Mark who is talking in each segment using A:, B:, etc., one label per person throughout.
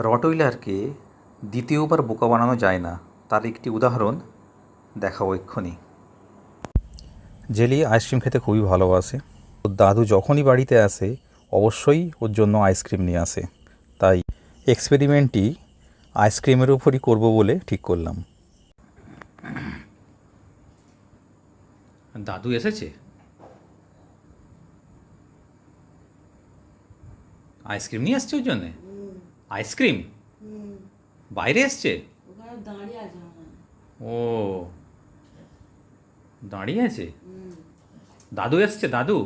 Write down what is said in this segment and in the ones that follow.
A: রটউইলারকে দ্বিতীয়বার বোকা বানানো যায় না, তার একটি উদাহরণ দেখাবো এক্ষুনি। জেলি আইসক্রিম খেতে খুবই ভালোবাসে। ওর দাদু যখনই বাড়িতে আসে অবশ্যই ওর জন্য আইসক্রিম নিয়ে আসে। তাই এক্সপেরিমেন্টটি আইসক্রিমের উপরই করব বলে ঠিক করলাম। দাদু এসেছে, আইসক্রিম নিয়ে আসছে ওর জন্যে। আইসক্রিম বাইরে এসছে, ও দাঁড়িয়ে আছে। দাদু এসছে, দাদু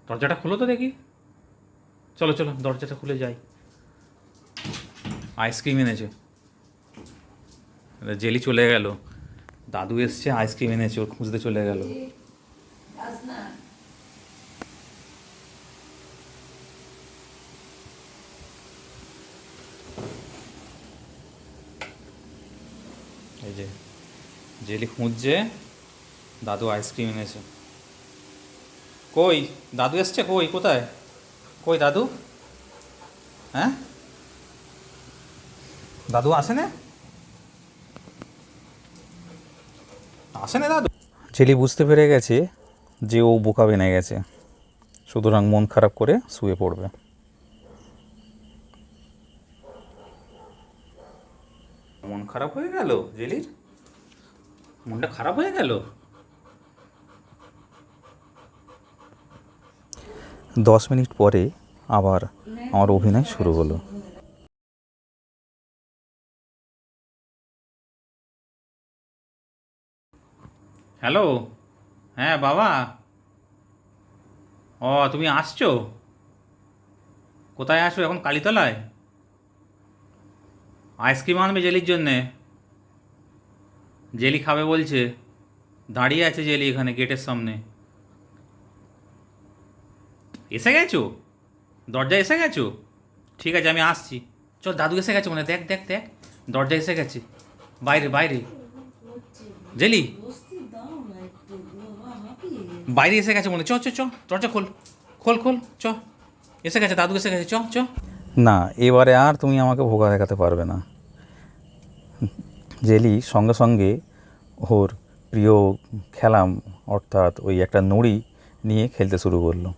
A: দরজাটা খুলো তো দেখি। চলো চলো দরজাটা খুলে যাই। আইসক্রিম এনেছে, জেলি চলে গেল, দাদু এসছে আইসক্রিম এনেছে, ওর খুঁজতে চলে গেল। এই যে জেলি খুঁজছে, দাদু আইসক্রিম এনেছে। কই দাদু এসছে, কই কোথায়, কই দাদু? হ্যাঁ দাদু আসে না, আসে না দাদু। জেলি বুঝতে পেরে গেছে যে ও বোকা বেনে গেছে, সুতরাং মন খারাপ করে শুয়ে পড়বে। মন খারাপ হয়ে গেল জেলির, মনটা খারাপ হয়ে গেল। 10 মিনিট পরে আবার আমার অভিনয় শুরু হলো। হ্যালো, হ্যাঁ বাবা, ও তুমি আসছো? কোথায় আসো এখন? কালীতলায় আইসক্রিম আনবে জেলির জন্যে, জেলি খাবে বলছে। দাঁড়িয়ে আছে জেলি এখানে গেটের সামনে। এসে গেছো, দরজায় এসে গেছো? ঠিক আছে আমি আসছি। চল দাদু এসে গেছে মনে, দেখ দেখ দেখ, দরজা এসে গেছে, বাইরে বাইরে। জেলি বাইরে এসে গেছে মনে, চ চ চ, দরজা খোল খোল খোল, চ এসে গেছে, দাদু এসে গেছে, চ চ। না এবারে আর তুমি আমাকে ভোগা দেখাতে পারবে না। জেলি সঙ্গে সঙ্গে ওর প্রিয় খেলাম অর্থাৎ ওই একটা নুড়ি নিয়ে খেলতে শুরু করলো।